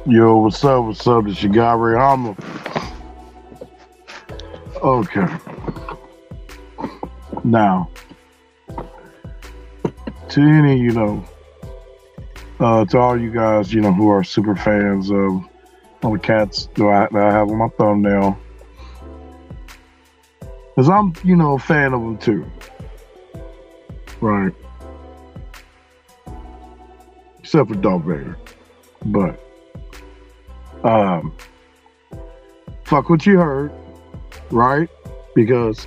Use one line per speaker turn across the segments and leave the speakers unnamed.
Yo, what's up? What's up? This your guy Ray Hammer. Okay. Now, to any, to all you guys, who are super fans of all the cats that I have on my thumbnail, because I'm, a fan of them too. Right. Except for Darth Vader. But, fuck what you heard, right? Because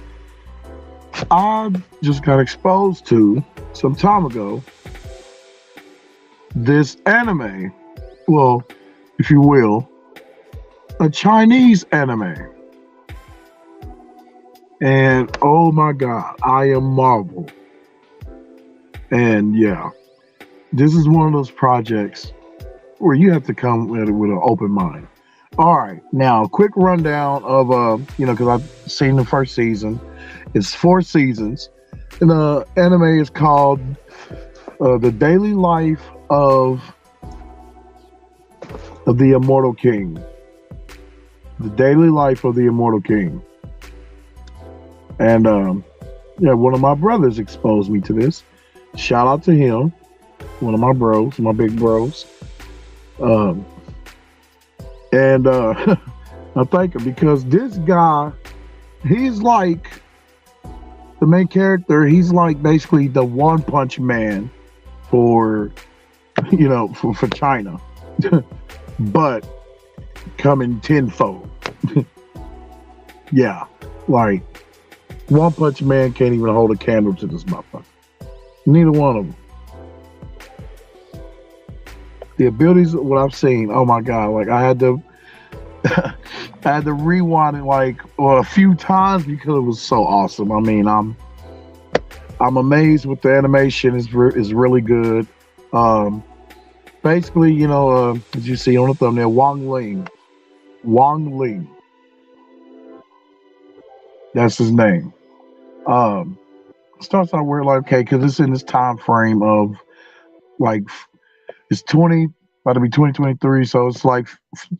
I just got exposed to, some time ago, this anime, well, if you will, a Chinese anime. And oh my God, I am marveled. And yeah, this is one of those projects where you have to come with an open mind. All right, now quick rundown of because I've seen the first season. It's 4 seasons, and the anime is called "The Daily Life of the Immortal King." The Daily Life of the Immortal King. And one of my brothers exposed me to this. Shout out to him, one of my bros, my big bros. I thank him because this guy, he's like the main character. He's like basically the One Punch Man for China, but coming tenfold. Yeah, like One Punch Man can't even hold a candle to this motherfucker. Neither one of them. The abilities, what I've seen, oh my God, like I had to rewind it a few times because it was so awesome. I mean, I'm amazed with the animation. Is really good. Basically, as you see on the thumbnail, Wang Ling. That's his name. Starts out weird, like, okay, because it's in this time frame of like it's about to be 2023, so it's like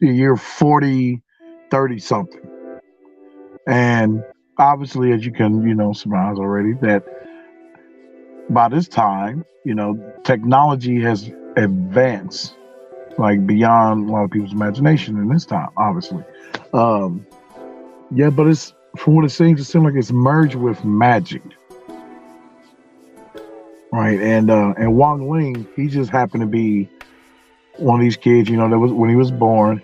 the year 40, 30 something. And obviously, as you can, surmise already, that by this time, technology has advanced like beyond a lot of people's imagination in this time, obviously. But it's, from what it seems like it's merged with magic. Right, and Wang Ling, he just happened to be one of these kids, that was when he was born.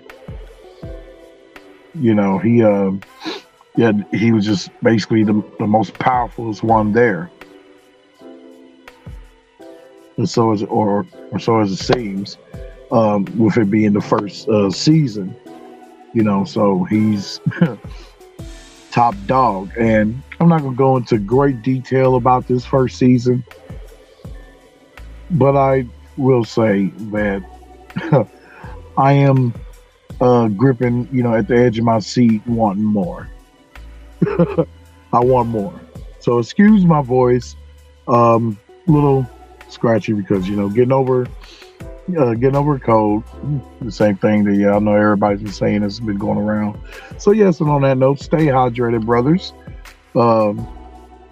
He was just basically the most powerful one there, and so as it seems, with it being the first season, so he's top dog. And I'm not gonna go into great detail about this first season. But I will say that I am gripping, at the edge of my seat, wanting more. I want more. So excuse my voice, little scratchy because getting over a cold, the same thing that I know everybody's been saying has been going around. So yes, and on that note, stay hydrated, brothers.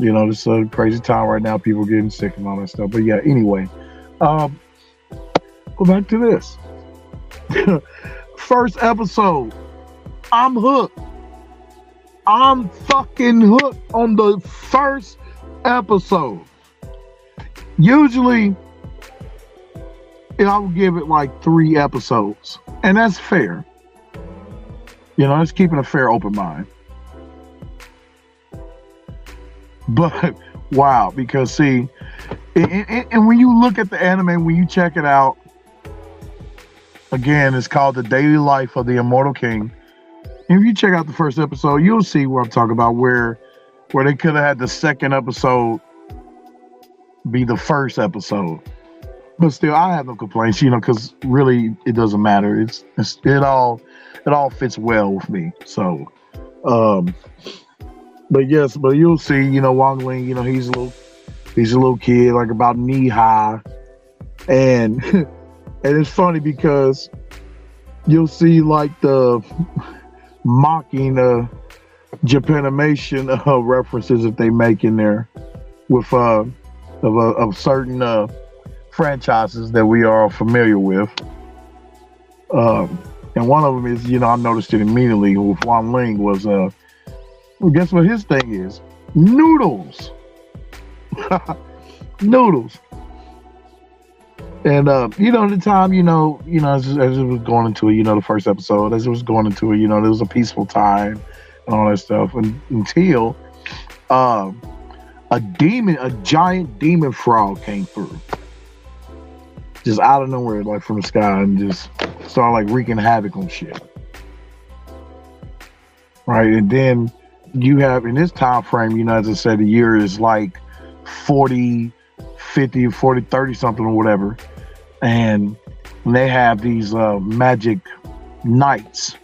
This is a crazy time right now, people getting sick and all that stuff. But yeah, anyway. Go back to this. First episode. I'm hooked. I'm fucking hooked on the first episode. Usually, I would give it like 3 episodes. And that's fair. It's keeping a fair open mind. But, wow, because see, and when you look at the anime, when you check it out, again, it's called The Daily Life of the Immortal King. And if you check out the first episode, you'll see what I'm talking about, where they could have had the second episode be the first episode. But still, I have no complaints, because really it doesn't matter. It all fits well with me. So, but you'll see, Wang Ling, he's a little kid, like about knee high, and it's funny because you'll see like the mocking Japanimation references that they make in there with of certain franchises that we are familiar with. Um, and one of them is, I noticed it immediately with Wan Ling was, well, guess what his thing is? Noodles. Noodles. And at the time, as it was going into it, the first episode, as it was going into it, there was a peaceful time and all that stuff, until um, a giant demon frog came through, just out of nowhere, like from the sky, and just started like wreaking havoc on shit. Right, and then you have in this time frame, as I said, the year is like 40, 50, 40, 30 something or whatever, and they have these magic knights.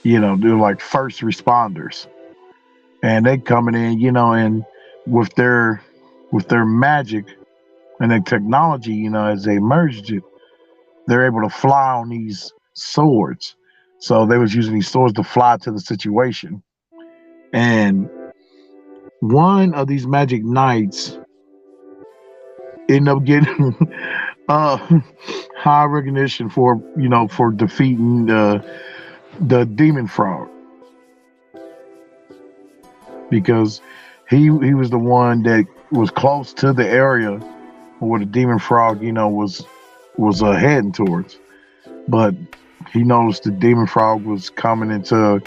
They're like first responders, and they coming in, and with their magic and their technology, as they merged it, they're able to fly on these swords. So they was using these swords to fly to the situation. And one of these magic knights ended up getting high recognition for defeating the demon frog, because he was the one that was close to the area where the demon frog, was heading towards. But he noticed the demon frog was coming into,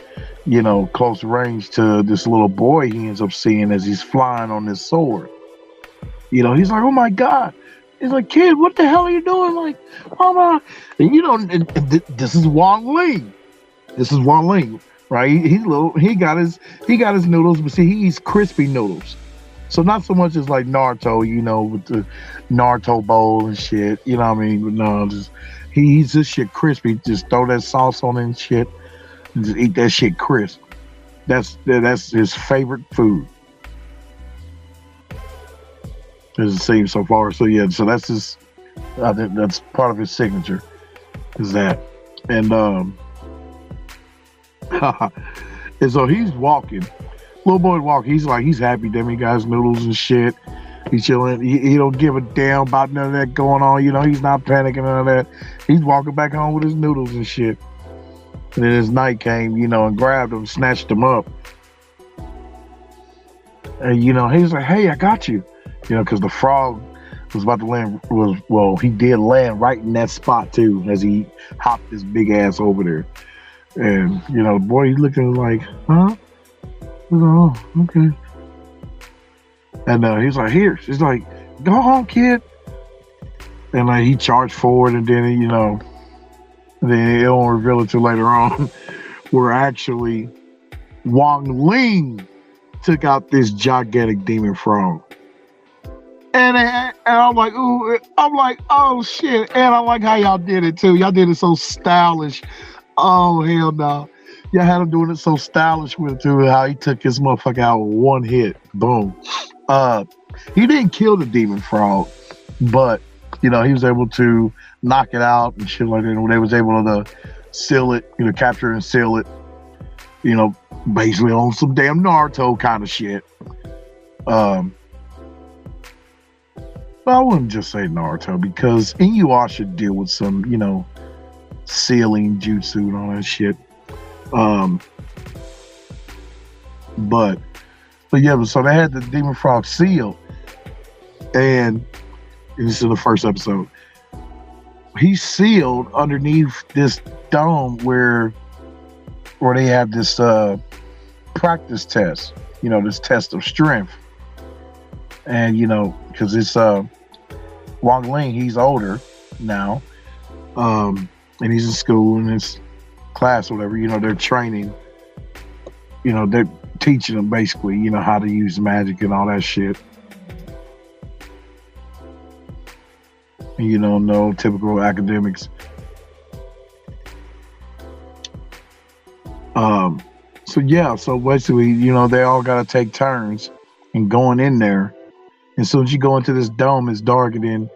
close range to this little boy he ends up seeing as he's flying on this sword. He's like, oh my God. He's like, kid, what the hell are you doing? Like, mama. And this is Wang Ling. This is Wang Ling, right? He's little. He got his noodles, but see, he eats crispy noodles. So not so much as like Naruto, with the Naruto bowl and shit. You know what I mean? But no, he eats this shit crispy. Just throw that sauce on it and shit, and just eat that shit crisp. That's his favorite food, as it seems so far. So yeah, so that's his. I think that's part of his signature. Is that, and and so he's walking. Little boy walking. He's happy. Them he got his noodles and shit. He's chilling. He don't give a damn about none of that going on. He's not panicking, none of that. He's walking back home with his noodles and shit. And then his knight came, and grabbed him, snatched him up. And he's like, "Hey, I got you." Because the frog was about to land. He did land right in that spot too, as he hopped his big ass over there. And the boy, he's looking like, huh? Oh, okay. And he's like, here. He's like, go home, kid. And like he charged forward, and then then it won't reveal it till later on, where actually Wang Ling took out this gigantic demon frog. And I'm like, ooh, I'm like, oh shit. And I like how y'all did it too. Y'all did it so stylish. Oh hell no. Y'all had him doing it so stylish with it too, how he took his motherfucker out with one hit. Boom. He didn't kill the demon frog, but he was able to knock it out and shit like that. And they was able to seal it, capture and seal it, basically on some damn Naruto kind of shit. But I wouldn't just say Naruto, because Inuyasha deal with some, sealing jutsu and all that shit. But yeah, so they had the demon frog sealed, and this is the first episode. He's sealed underneath this dome where they have this practice test, this test of strength. And because it's Wang Ling, he's older now, and he's in school in his class or whatever. They're training, they're teaching him basically, how to use magic and all that shit. And, no typical academics. So yeah, so basically, they all gotta take turns and going in there. And so as you go into this dome, it's dark, and then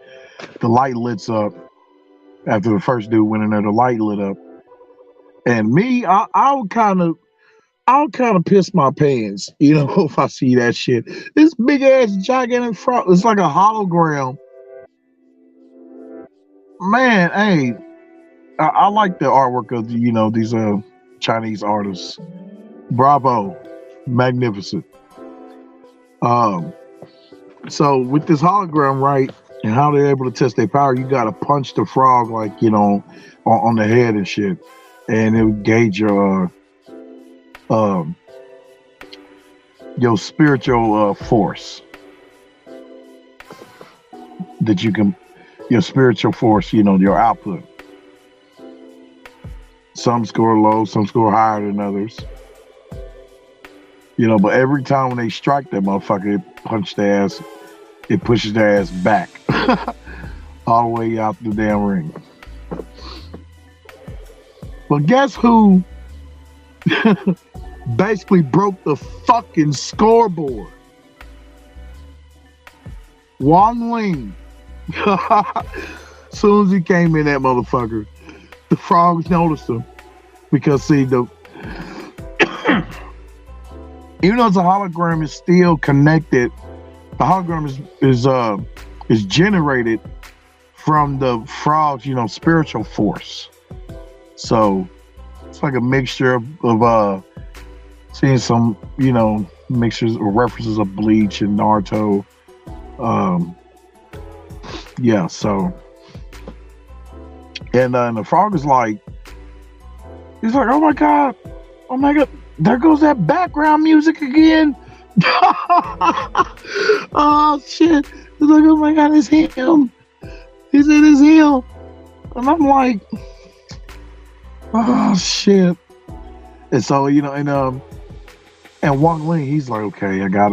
the light lights up, after the first dude went in there, the light lit up. And me, I'll kind of piss my pants, if I see that shit. This big ass gigantic frog, it's like a hologram. Man, hey, I like the artwork of these Chinese artists. Bravo, magnificent. Um, so with this hologram, right, and how they're able to test their power, you got to punch the frog like on the head and shit, and it would gauge um your spiritual force that you can, your spiritual force, your output. Some score low, some score higher than others. But every time when they strike that motherfucker, it pushes their ass back all the way out the damn ring. But guess who basically broke the fucking scoreboard? Wang Ling. Soon as he came in, that motherfucker, the frogs noticed him because see even though the hologram is still connected, the hologram is generated from the frog's spiritual force. So it's like a mixture of seeing some mixtures or references of Bleach and Naruto. Yeah, so and the frog is like, he's like, oh my god, there goes that background music again. Oh shit. He's like, oh my god, it's him. He said it's him. And I'm like, oh shit. And so, and Wang Ling, he's like, okay, okay,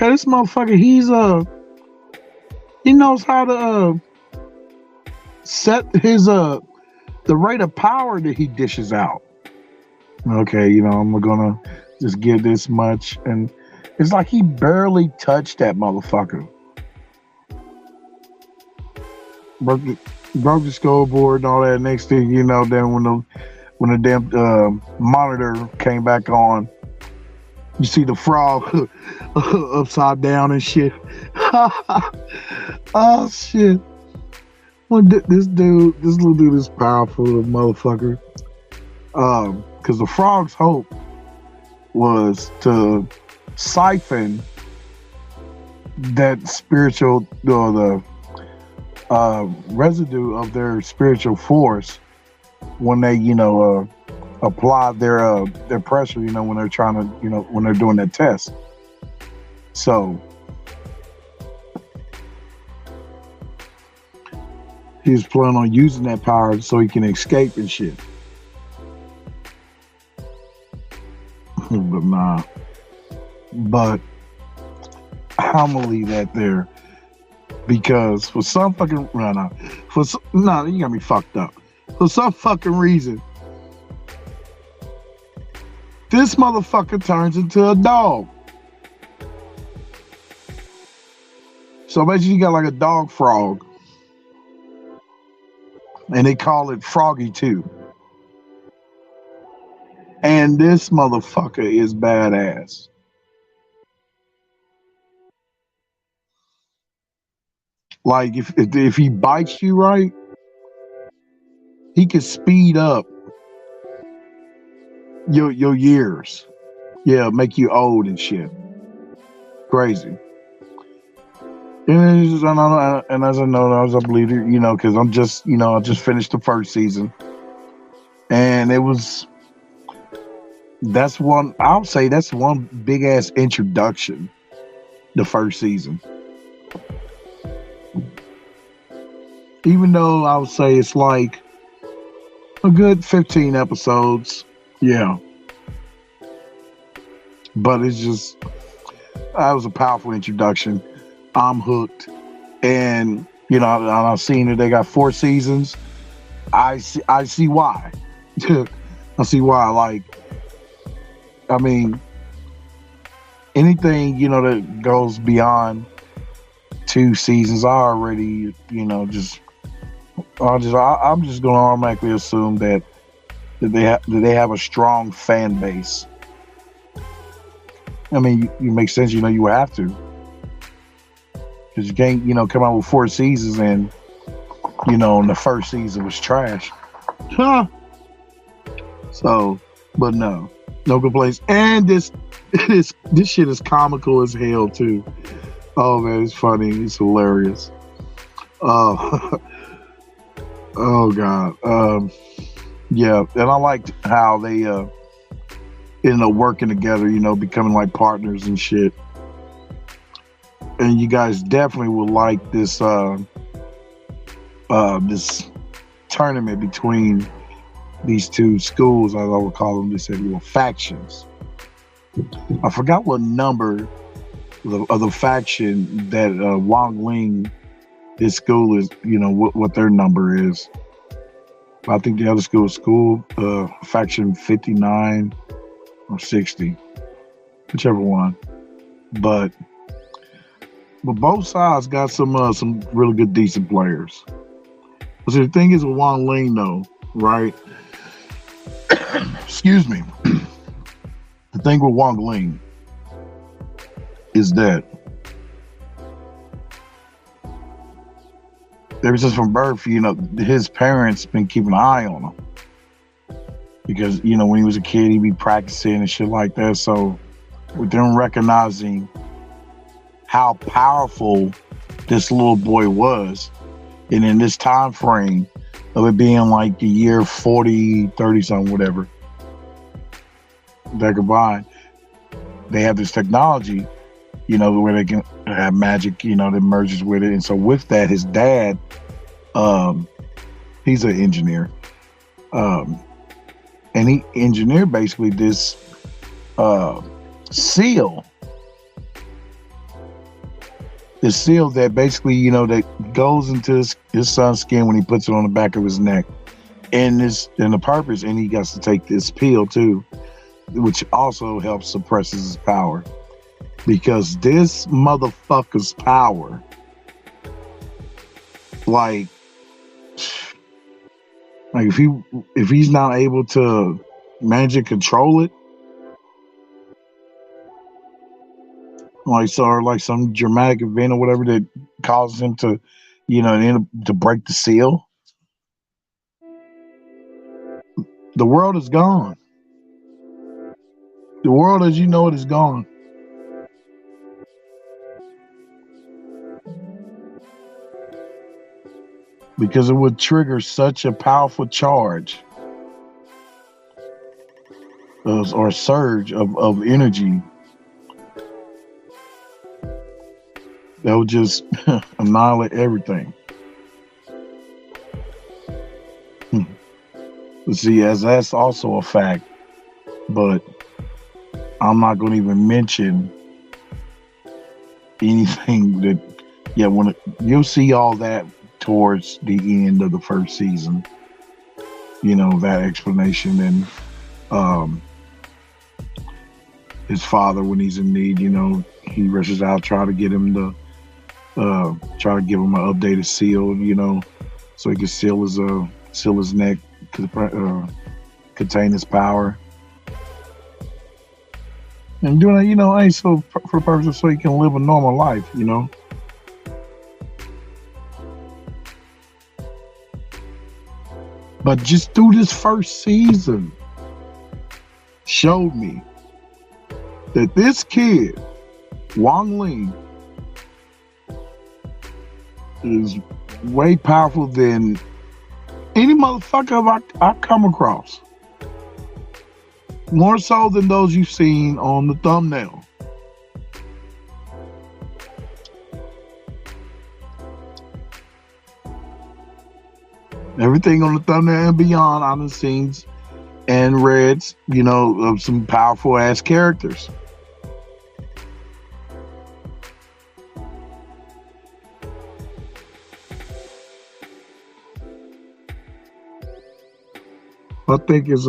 this motherfucker, he knows how to set his the rate of power that he dishes out. Okay, I'm gonna just give this much, and it's like he barely touched that motherfucker. Broke the scoreboard and all that. Next thing you know, then when the damn monitor came back on, you see the frog upside down and shit. Oh shit! This little dude is powerful, motherfucker. Because the frog's hope was to siphon that spiritual, or the residue of their spiritual force when they, apply their pressure, when they're trying to, when they're doing that test. So he's planning on using that power so he can escape and shit. But nah. But I'm gonna leave that there because for some fucking you got me fucked up. For some fucking reason, this motherfucker turns into a dog. So basically, you got like a dog frog, and they call it Froggy 2. And this motherfucker is badass. Like if he bites you right, he can speed up your years. Yeah, make you old and shit. Crazy. And as I know, as I believe it, because I'm just, I just finished the first season, and that's one big ass introduction. The first season, even though I would say it's like a good 15 episodes, yeah. But it's just, that was a powerful introduction. I'm hooked, and I've seen that they got 4 seasons. I see why. I see why. Like, I mean, anything that goes beyond 2 seasons, I already just I'm just gonna automatically assume that they have a strong fan base. I mean, you make sense. You know, you have to because you can't, come out with 4 seasons and in the first season was trash. Huh. So, but no complaints. And this shit is comical as hell too. Oh man, it's funny. It's hilarious. Oh, oh god. Yeah, and I liked how they ended up working together. Becoming like partners and shit. And you guys definitely will like this tournament between these two schools, as I would call them. They said were factions. I forgot what number of the faction that Wang Ling, his school is. What their number is. I think the other school faction 59 or 60, whichever one. But both sides got some really good, decent players. So the thing is with Wang Ling, though, right? Excuse me. The thing with Wang Ling is that ever since from birth, his parents been keeping an eye on him because when he was a kid, he'd be practicing and shit like that. So with them recognizing how powerful this little boy was, and in this time frame of it being like the year 40, 30 something, whatever, that combined, they have this technology, where they can have magic, that merges with it. And so with that, his dad, he's an engineer, and he engineered basically this seal. The seal that basically, that goes into his son's skin when he puts it on the back of his neck. And the purpose, and he gets to take this pill too, which also helps suppresses his power. Because this motherfucker's power, like if he's not able to manage and control it, like some dramatic event or whatever that causes him to, to break the seal, the world is gone. The world as you know it is gone. Because it would trigger such a powerful charge or surge of energy that would just annihilate everything. See, as that's also a fact, but I'm not going to even mention anything that, you'll see all that towards the end of the first season, that explanation. And his father, when he's in need, he rushes out, try to give him an updated seal, so he can seal his neck to contain his power. And doing that, ain't so for the purpose so he can live a normal life, But just through this first season showed me that this kid, Wang Ling, is way powerful than any motherfucker I've come across. More so than those you've seen on the thumbnail. Everything on the thumbnail and beyond, I've done seen and read, of some powerful ass characters. I think it's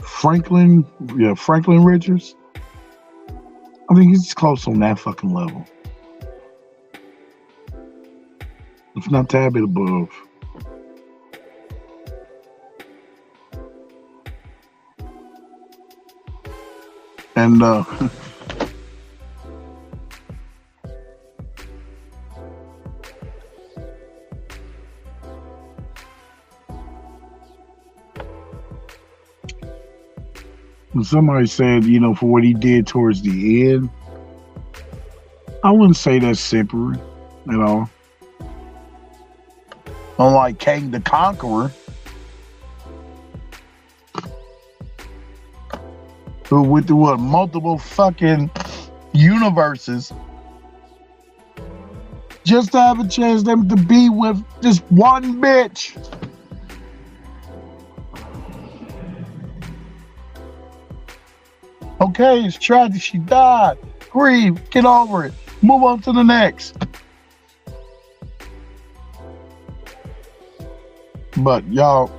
Franklin Richards. I think he's close on that fucking level. If not tad bit above. And somebody said, for what he did towards the end, I wouldn't say that's slippery at all. Unlike King the Conqueror, who went through multiple fucking universes just to have a chance them to be with just one bitch. Okay, it's tragic. She died. Grieve. Get over it. Move on to the next. But y'all,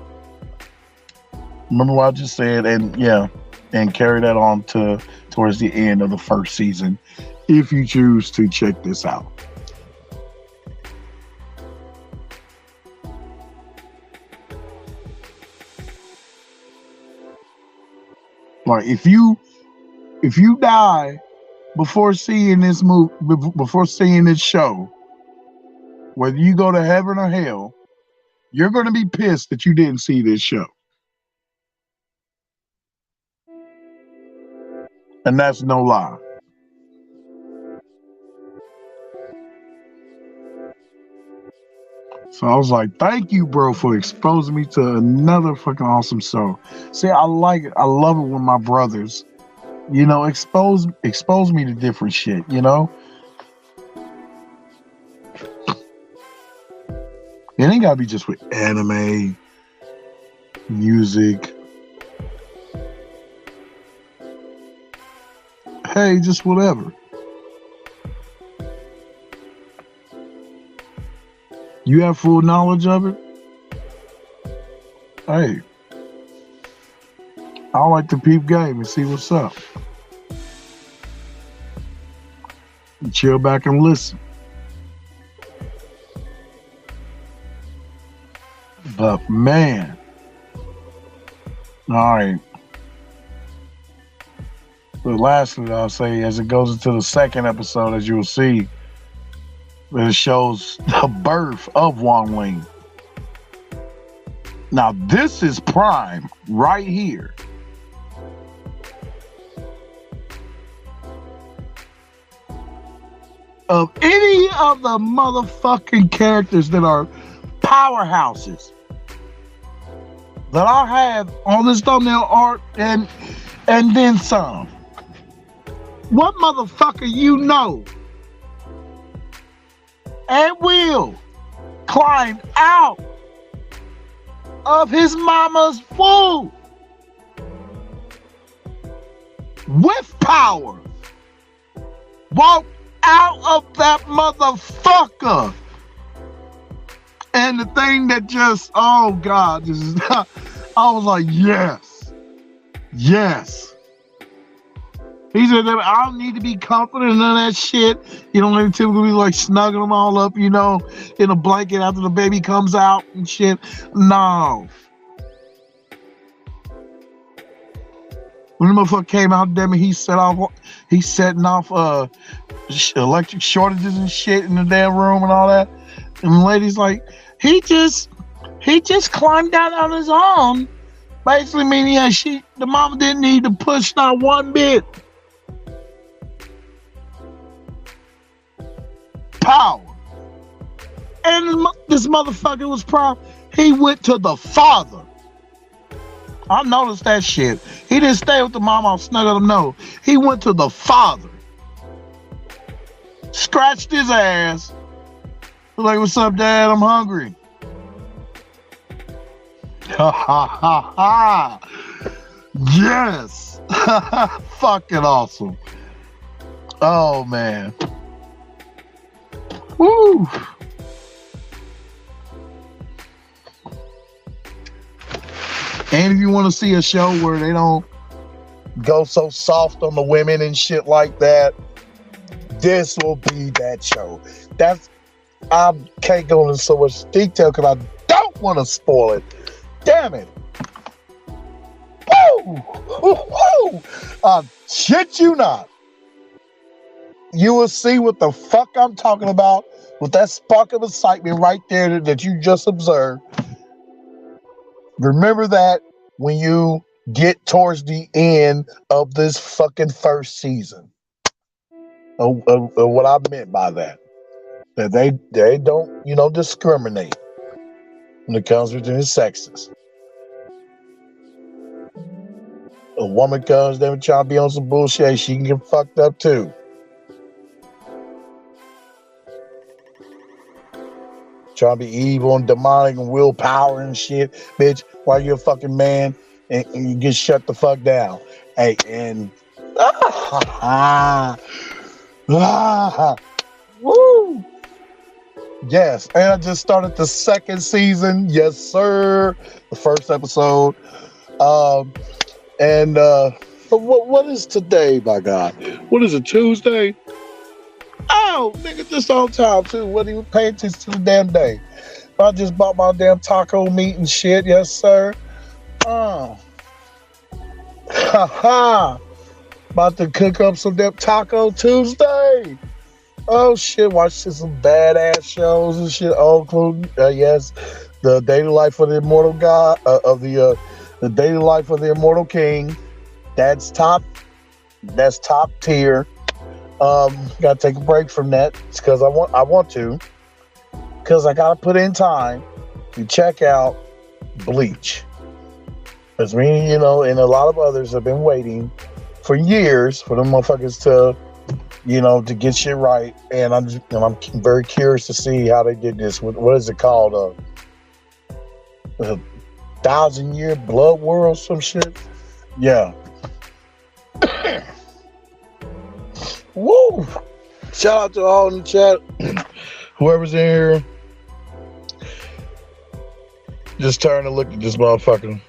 remember what I just said, and carry that on towards the end of the first season, if you choose to check this out. Like if you die before seeing this movie, before seeing this show, whether you go to heaven or hell, you're going to be pissed that you didn't see this show. And that's no lie. So I was like, thank you, bro, for exposing me to another fucking awesome show. See, I like it. I love it when my brothers, expose me to different shit, It ain't gotta be just with anime, music. Hey, just whatever. You have full knowledge of it? Hey, I like to peep game and see what's up. And chill back and listen. But man, all right. But lastly, I'll say, as it goes into the second episode, as you will see, it shows the birth of Wang Ling. Now, this is prime right here. Of any of the motherfucking characters that are powerhouses that I have on this thumbnail art and then some. What motherfucker and will climb out of his mama's womb with power, walk out of that motherfucker, and the thing that just, oh God, this is not, I was like, yes. He said, I don't need to be confident in none of that shit. You don't need to typically like snuggling them all up, in a blanket after the baby comes out and shit. No. When the motherfucker came out, damn it, he's setting off electric shortages and shit in the damn room and all that. And the lady's like, he just climbed down on his own. Basically meaning the mama didn't need to push not one bit. Power. And this motherfucker was proud. He went to the father. I noticed that shit. He didn't stay with the mama or snuggle him. No. He went to the father. Scratched his ass. Was like, what's up, Dad? I'm hungry. Ha ha ha ha. Yes. Fucking awesome. Oh, man. Woo. And if you want to see a show where they don't go so soft on the women and shit like that, this will be that show. I can't go into so much detail because I don't want to spoil it. Damn it. Woo! Shit you not. You will see what the fuck I'm talking about with that spark of excitement right there that you just observed. Remember that when you get towards the end of this fucking first season. Of what I meant by that. That they don't, discriminate when it comes between sexes. A woman comes there and trying to be on some bullshit, she can get fucked up too. Trying to be evil and demonic and willpower and shit, bitch, while you're a fucking man and you get shut the fuck down. Hey, and woo! Yes, and I just started the second season. Yes, sir. The first episode. What is today, my God? What is it, Tuesday? Oh, nigga, just on time, too. Wasn't even paying attention to the damn day. I just bought my damn taco meat and shit. Yes, sir. About to cook up some damn Taco Tuesday. Oh, shit. Watch some badass shows and shit. Oh, including, yes, the daily life of the immortal god, the daily life of the immortal king. That's top tier. Gotta take a break from that because I want to, because I gotta put in time to check out Bleach. Because me, and a lot of others have been waiting for years for them motherfuckers to, to get shit right. And I'm very curious to see how they did this. What is it called? A 1,000-year blood war or some shit? Yeah. Woo! Shout out to all in the chat. Whoever's in here. Just turn to look at this motherfucker.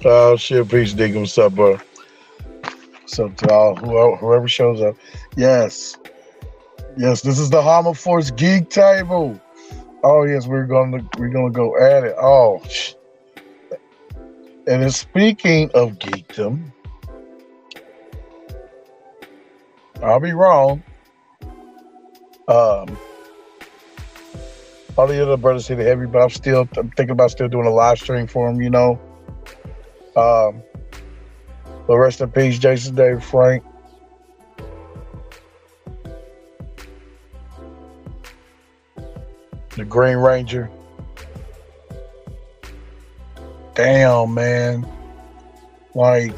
Oh shit, peace, Deacon. What's up, bro? What's up to all whoever shows up? Yes, this is the Homo Force Geek Table. Oh yes, we're gonna go at it. Oh, and then speaking of geekdom, I'll be wrong. All the other brothers hit it heavy, but I'm thinking about still doing a live stream for them. But rest in peace, Jason David Frank. The Green Ranger. Damn, man. Like,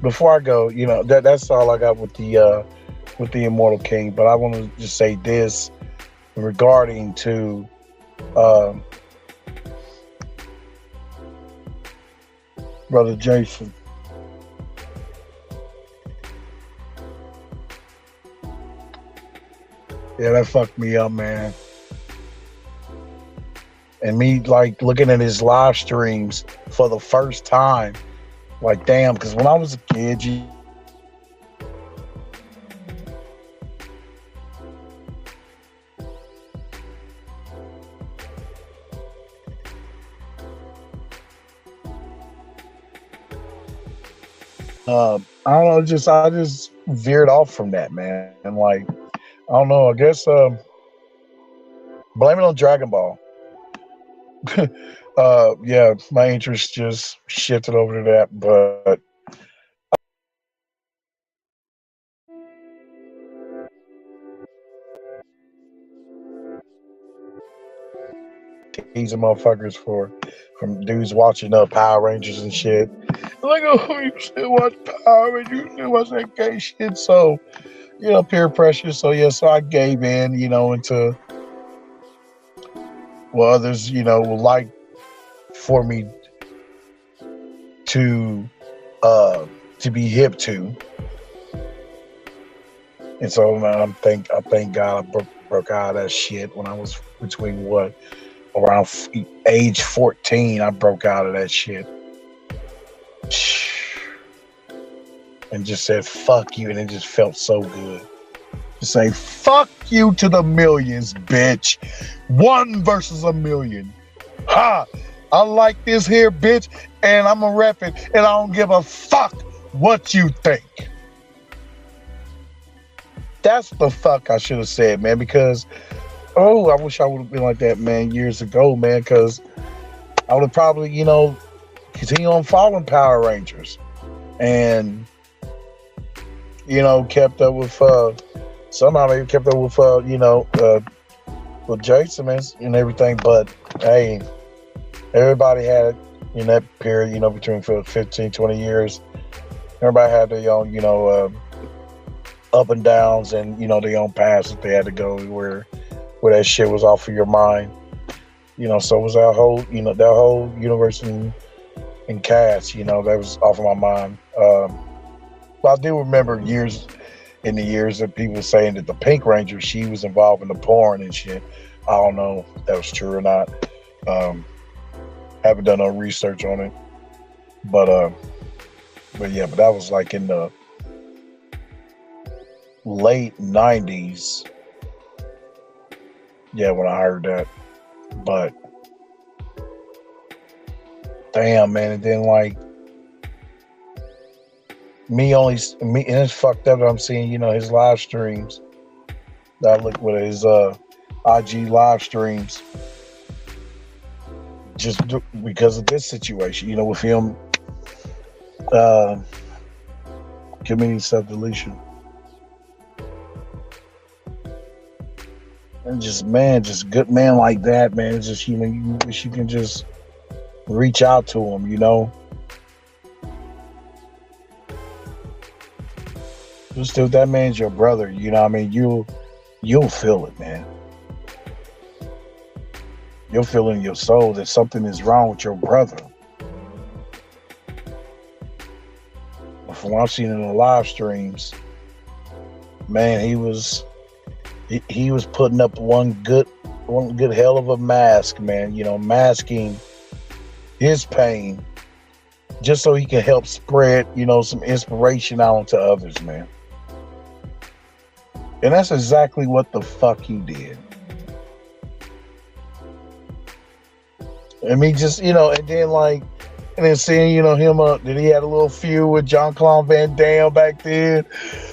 before I go, that's all I got with the Immortal King. But I want to just say this regarding to Brother Jason. Yeah, that fucked me up, man. And me, like, looking at his live streams for the first time, like, damn, because when I was a kid, I don't know, I just veered off from that, man. And like, I don't know, I guess blame it on Dragon Ball. Yeah, my interest just shifted over to that, but teasing motherfuckers from dudes watching Power Rangers and shit. Like, oh, you still watch Power Rangers, you still watch that gay shit. So, peer pressure. So so I gave in, into what others, would like for me to be hip to. And so I thank God I broke out of that shit when I was between around age 14. I broke out of that shit. And just said, fuck you. And it just felt so good to say, fuck you to the millions, bitch. 1 versus a million. Ha! I like this here, bitch, and I'm a rep it, and I don't give a fuck what you think. That's the fuck I should have said, man, because, oh, I wish I would have been like that, man, years ago, man, because I would have probably, continue on following Power Rangers and, kept up with, somehow maybe kept up with, with Jason and everything, but hey, everybody had it in that period, between 15, 20 years. Everybody had their own, up and downs and, their own paths that they had to go where that shit was off of your mind. So was that whole universe and cast, that was off of my mind. But I do remember years that people were saying that the Pink Ranger, she was involved in the porn and shit. I don't know if that was true or not. Haven't done no research on it, but that was like in the late 90s. Yeah, when I heard that, but damn, man, and then like me, and it's fucked up that I'm seeing, his live streams. I look with his IG live streams. Just because of this situation, with him committing self-deletion. And just good man like that, man. It's just, you wish you can just reach out to him, Just if that man's your brother, you'll feel it, man. You'll feel in your soul that something is wrong with your brother. But from what I've seen in the live streams, man, he was putting up one good hell of a mask, man. Masking his pain just so he can help spread, some inspiration out to others, man. And that's exactly what the fuck he did. I mean, just, and then seeing, him that he had a little feud with Jean-Claude Van Damme back then.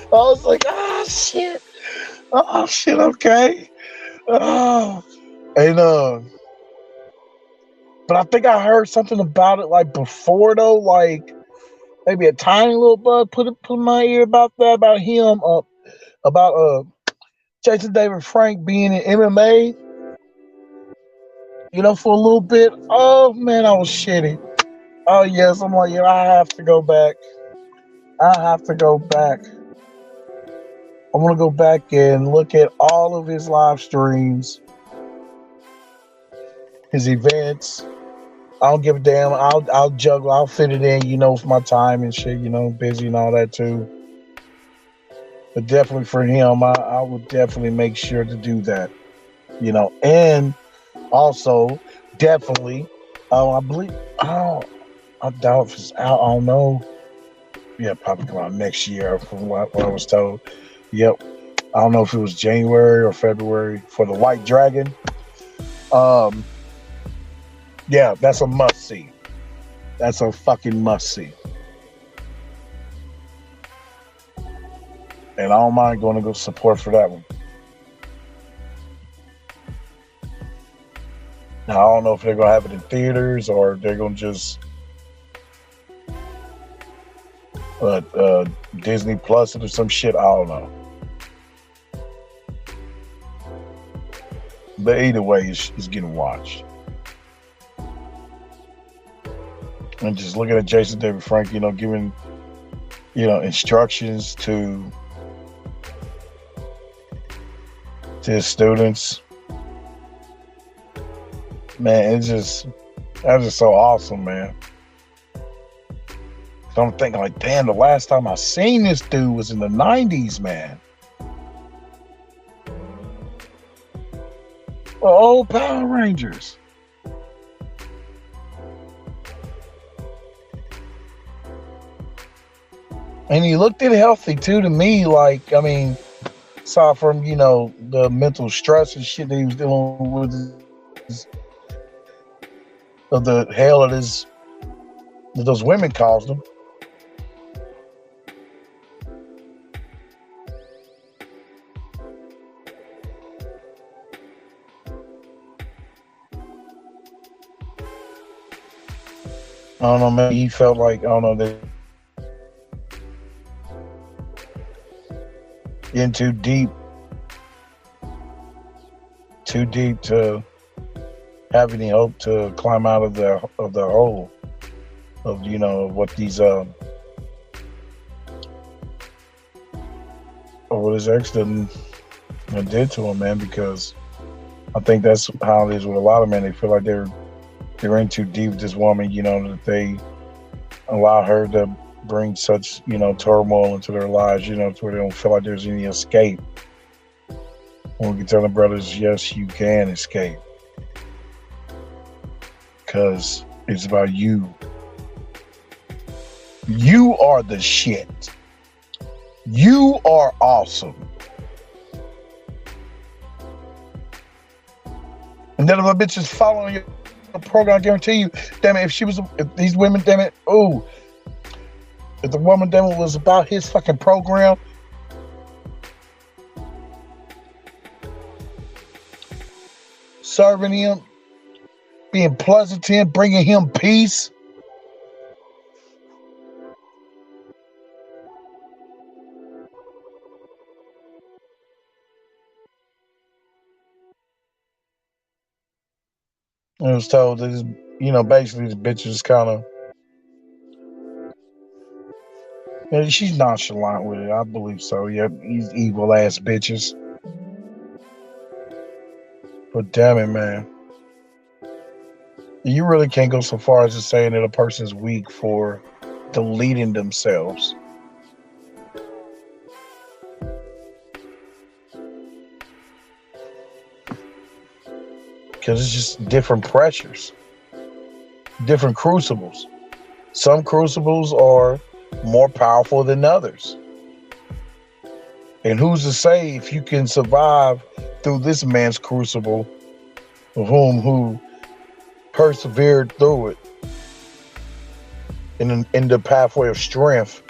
I was like, oh shit, okay. But I think I heard something about it like before though, like maybe a tiny little bug put in my ear about him, about Jason David Frank being in MMA. For a little bit. Oh man, I was shitty. Oh yes, I'm like, I have to go back. I want to go back and look at all of his live streams, his events. I don't give a damn. I'll juggle. I'll fit it in, with my time and shit, busy and all that too. But definitely for him, I would definitely make sure to do that, and also, definitely, I believe, I doubt if it's out, I don't know. Yeah, probably come out next year from what I was told. Yep. I don't know if it was January or February for the White Dragon. Yeah, that's a must-see. That's a fucking must-see. And I don't mind going to go support for that one. Now, I don't know if they're going to have it in theaters or they're going to just Disney Plus it or some shit. I don't know. But either way, it's getting watched. And just looking at Jason David Frank, giving, instructions to his students. Man, that's just so awesome, man. So I'm thinking like, damn, the last time I seen this dude was in the 90s, man. Well, old Power Rangers. And he looked it healthy too to me, like, I mean, saw from, the mental stress and shit that he was dealing with of the hell that those women caused him. I don't know, maybe he felt like, I don't know, that in too deep to have any hope to climb out of the hole of, you know, what these or what his ex did to him, man. Because I think that's how it is with a lot of men. They feel like they're in too deep with this woman, you know, that they allow her to bring such, you know, turmoil into their lives, you know, to where they don't feel like there's any escape. When we can tell the brothers, yes, you can escape. Because it's about you. You are the shit. You are awesome. And then if a bitch is following your program, I guarantee you, damn it, if these women, damn it, if the woman, damn it, was about his fucking program, serving him, being pleasant to him, bringing him peace, I was told that, you know, basically this bitch is kind of, yeah, she's nonchalant with it. I believe so. Yeah, these evil ass bitches. But damn it, man, you really can't go so far as to saying that a person's weak for deleting themselves. Because it's just different pressures, different crucibles. Some crucibles are more powerful than others. And who's to say if you can survive through this man's crucible, who persevered through it in the pathway of strength,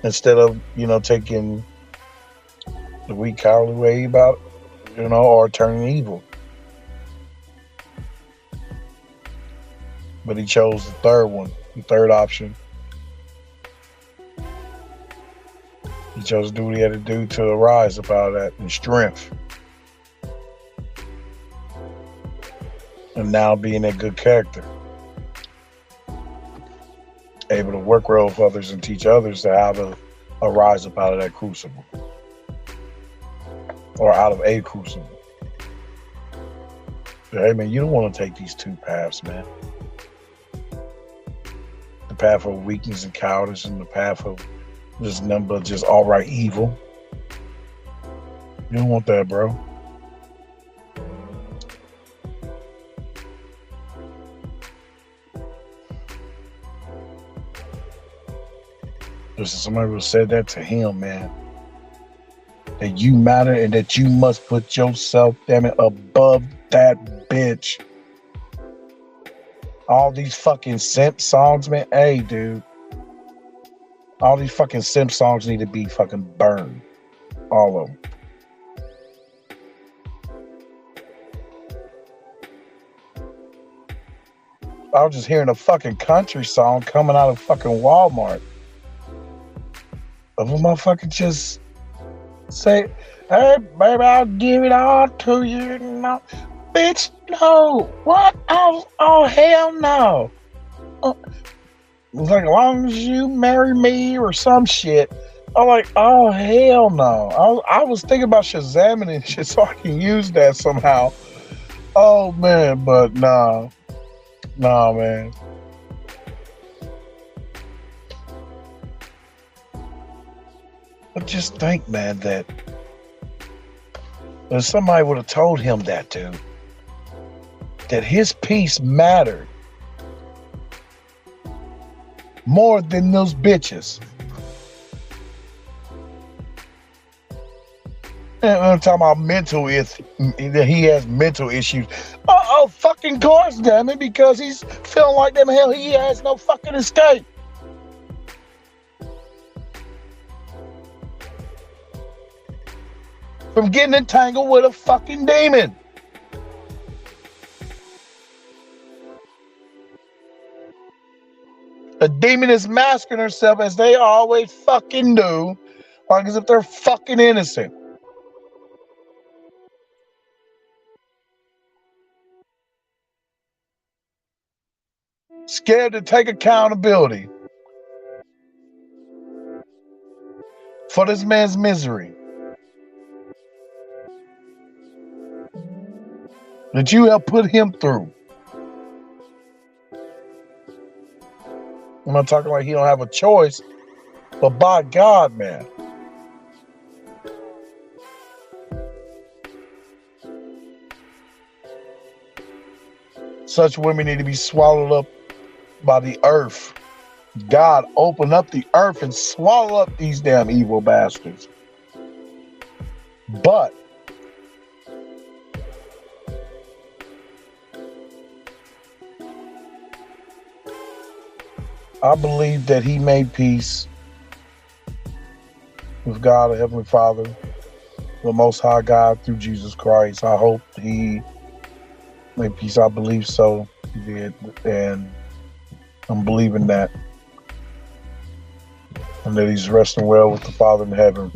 instead of, you know, taking the weak, cowardly way about it, you know, or turning evil. But he chose the third option. He chose to do what he had to do to arise up out of that in strength. And now being a good character. Able to work well with others and teach others to how to arise up out of that crucible. Or out of a crucible. Hey man, you don't want to take these two paths, man. The path of weakness and cowardice, and the path of just nothing but just outright evil. You don't want that, bro. Listen, somebody would have said that to him, man. That you matter and that you must put yourself, damn it, above that bitch. All these fucking simp songs, man. Hey, dude. All these fucking simp songs need to be fucking burned. All of them. I was just hearing a fucking country song coming out of fucking Walmart. Of a motherfucker just say, hey, baby, I'll give it all to you. No. Bitch, no. What? Oh, hell no. It's like, as long as you marry me or some shit. I'm like, oh, hell no. I was thinking about Shazamming and shit so I can use that somehow. Oh, man, but nah. Nah, man. But just think, man, that if somebody would have told him that, dude, that his peace mattered more than those bitches. And I'm talking about mental that he has mental issues. Fucking course, damn it, because he's feeling like them hell he has no fucking escape. From getting entangled with a fucking demon. A demon is masking herself as they always fucking do, like as if they're fucking innocent. Scared to take accountability for this man's misery that you have put him through. I'm not talking like he don't have a choice, but by God, man. Such women need to be swallowed up by the earth. God, open up the earth and swallow up these damn evil bastards. But I believe that he made peace with God, the Heavenly Father, the Most High God, through Jesus Christ. I hope he made peace. I believe so. He did. And I'm believing that. And that he's resting well with the Father in heaven.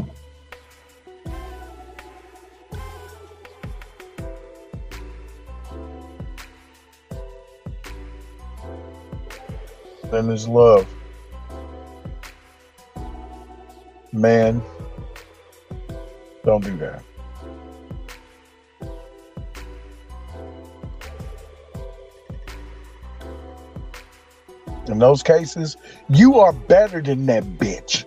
And his love. Man, don't do that. In those cases, you are better than that bitch.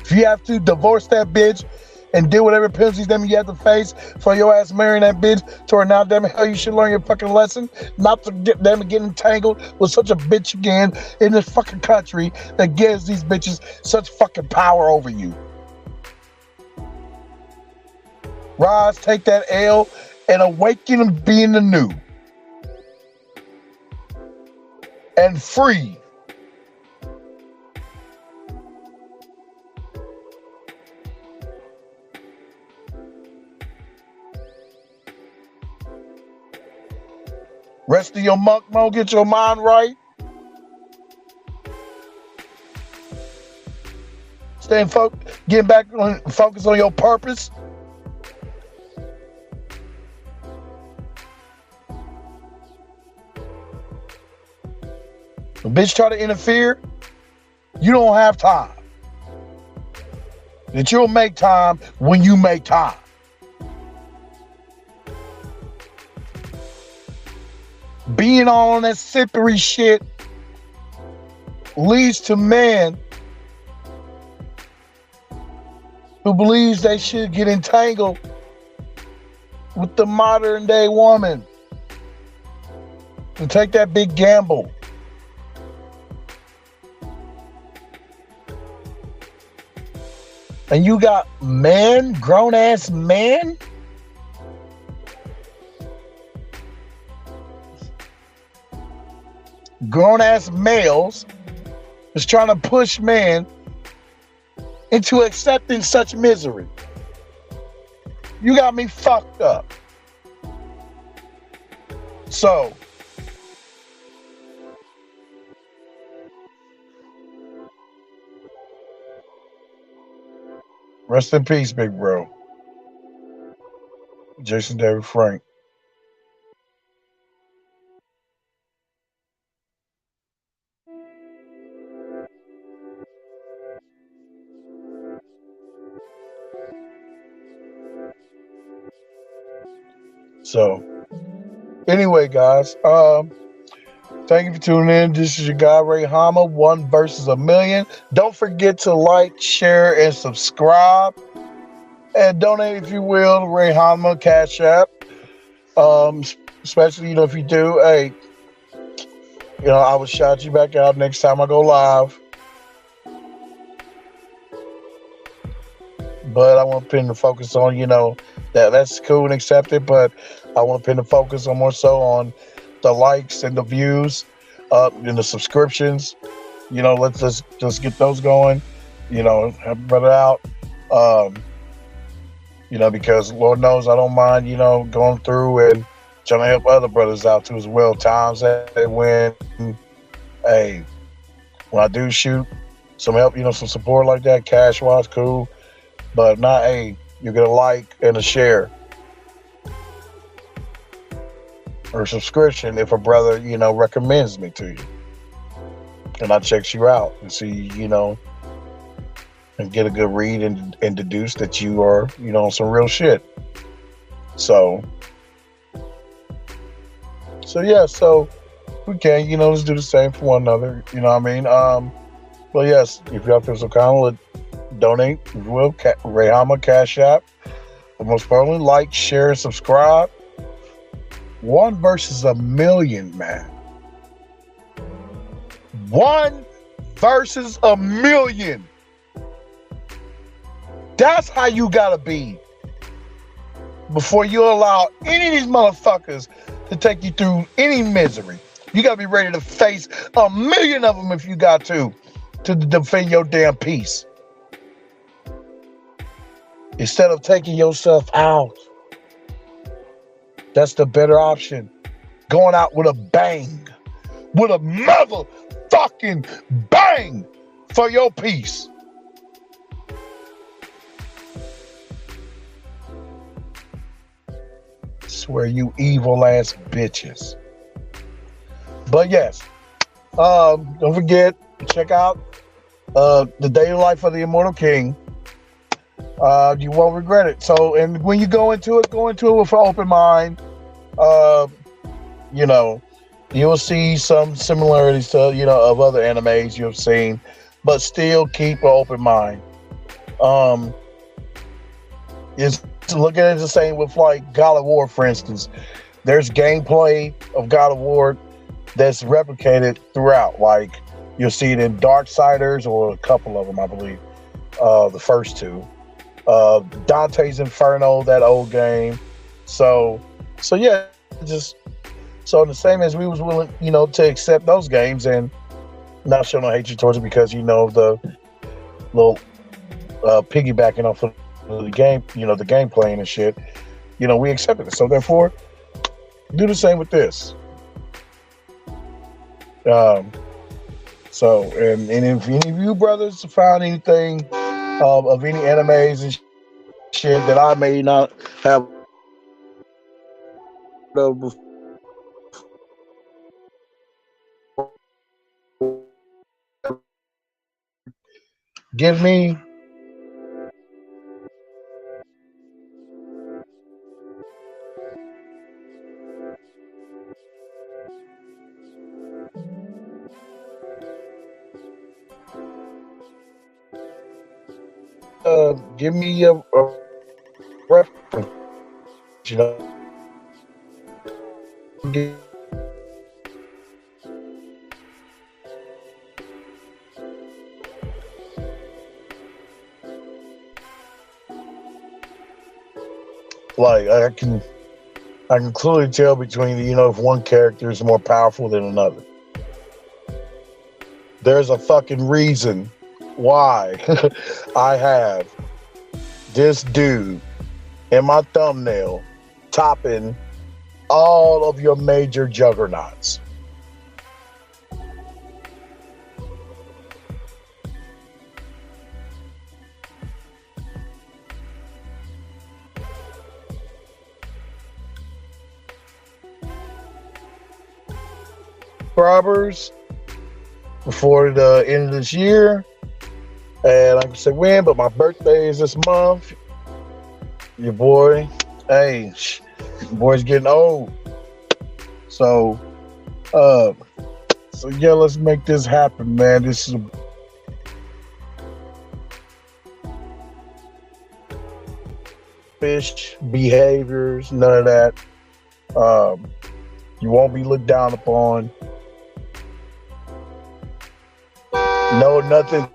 If you have to divorce that bitch and deal with every penalties them you have to face for your ass marrying that bitch, to where now damn hell you should learn your fucking lesson, not to get them getting entangled with such a bitch again in this fucking country that gives these bitches such fucking power over you. Rise, take that L, and awaken and be in the new. And free. Rest of your monk mode, get your mind right. Staying getting back on, focus on your purpose. The bitch try to interfere, you don't have time. That you'll make time when you make time. Being all on that slippery shit leads to man who believes they should get entangled with the modern day woman and take that big gamble. And you got men, grown-ass men, grown-ass males is trying to push man into accepting such misery. You got me fucked up. So, rest in peace, big bro. Jason David Frank. So, anyway, guys, thank you for tuning in. This is your guy, Ray Hama, 1 versus a million. Don't forget to like, share, and subscribe. And donate, if you will, to Ray Hama Cash App. Especially, if you do, hey, I will shout you back out next time I go live. but I want to pin the focus on, that's cool and accepted, but I want to pin the focus on more so on the likes and the views, and the subscriptions. Let's just get those going. Help a brother out. Um, because Lord knows I don't mind, going through and trying to help other brothers out too as well. Times that when, hey, when I do shoot some help, some support like that, cash wise, cool. But not, hey, you get a like and a share or subscription if a brother, recommends me to you. And I checks you out and see, and get a good read and deduce that you are, on some real shit. So, so we can, let's do the same for one another. You know what I mean? Well, yes, if y'all feel so kind, donate, if you will, Rayhama Cash App. But most importantly, like, share, and subscribe. One versus a million, man. One versus a million. That's how you gotta be before you allow any of these motherfuckers to take you through any misery. You gotta be ready to face a million of them if you got to defend your damn peace. Instead of taking yourself out. That's the better option. Going out with a bang. With a motherfucking bang for your peace. Swear, you evil ass bitches. But yes, don't forget, check out the daily life of the Immortal King. You won't regret it. So, and when you go into it with an open mind. You'll see some similarities to, of other animes you've seen, but still keep an open mind. It's look at it the same with like God of War, for instance. There's gameplay of God of War that's replicated throughout. Like you'll see it in Darksiders, or a couple of them, I believe. The first two. Dante's Inferno, that old game. So yeah, so the same as we was willing, to accept those games and not show no hatred towards it because the little piggybacking off of the game, the game playing and shit, we accepted it. So therefore, do the same with this. So and if any of you brothers found anything of any animes and shit that I may not have give me a reference, like I can clearly tell between if one character is more powerful than another. There's a fucking reason why I have this dude in my thumbnail topping all of your major juggernauts. Subscribers before the end of this year, and I can say when, but my birthday is this month. Your boy, your boy's getting old. So yeah, let's make this happen, man. This is fish behaviors, none of that. You won't be looked down upon. No, nothing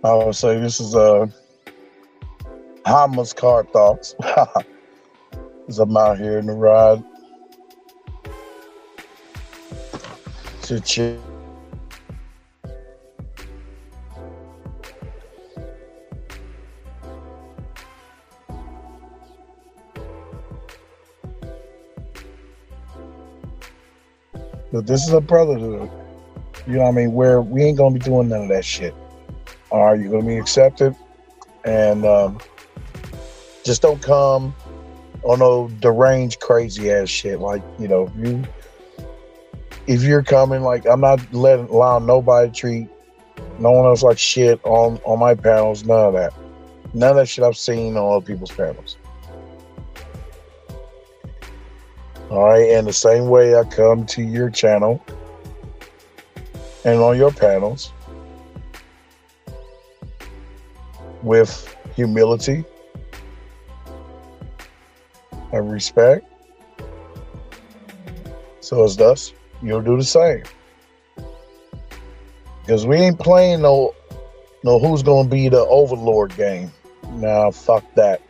I would say this is Hama's car thoughts. As I'm out here in the ride to chill. But this is a brotherhood. You know what I mean? Where we ain't gonna be doing none of that shit. All right, you're gonna be accepted, and just don't come on no deranged, crazy ass shit. Like, you know, if you're coming, like, I'm not allowing nobody to treat no one else like shit on my panels. None of that. None of that shit I've seen on other people's panels. All right, and the same way I come to your channel and on your panels with humility and respect. So as thus, you'll do the same. Because we ain't playing no who's gonna be the overlord game. Nah, fuck that.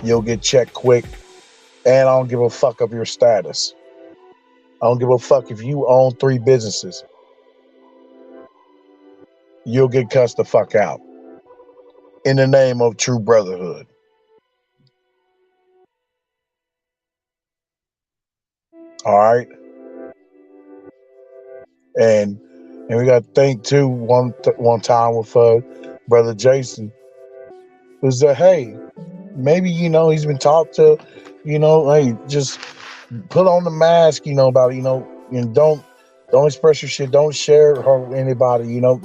You'll get checked quick, and I don't give a fuck of your status. I don't give a fuck if you own 3 businesses. You'll get cussed the fuck out in the name of true brotherhood. All right, and we got to think too. One time with brother Jason was that, hey, maybe, you know, he's been taught to, you know, hey, just put on the mask, you know, about, you know, and don't express your shit, don't share her with anybody, you know,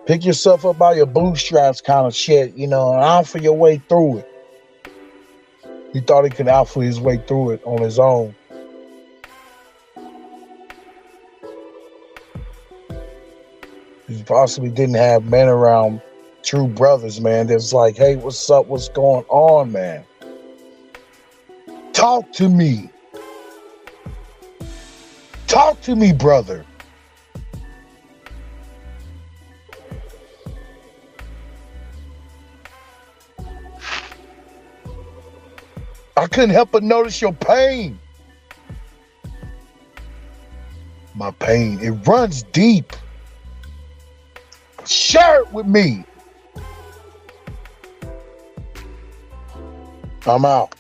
pick yourself up by your bootstraps kind of shit, you know, and alpha your way through it. He thought he could alpha his way through it on his own. He possibly didn't have men around, true brothers, man, that's like, hey, what's up, what's going on, man? Talk to me. Talk to me, brother. I couldn't help but notice your pain. My pain, it runs deep. Share it with me. I'm out.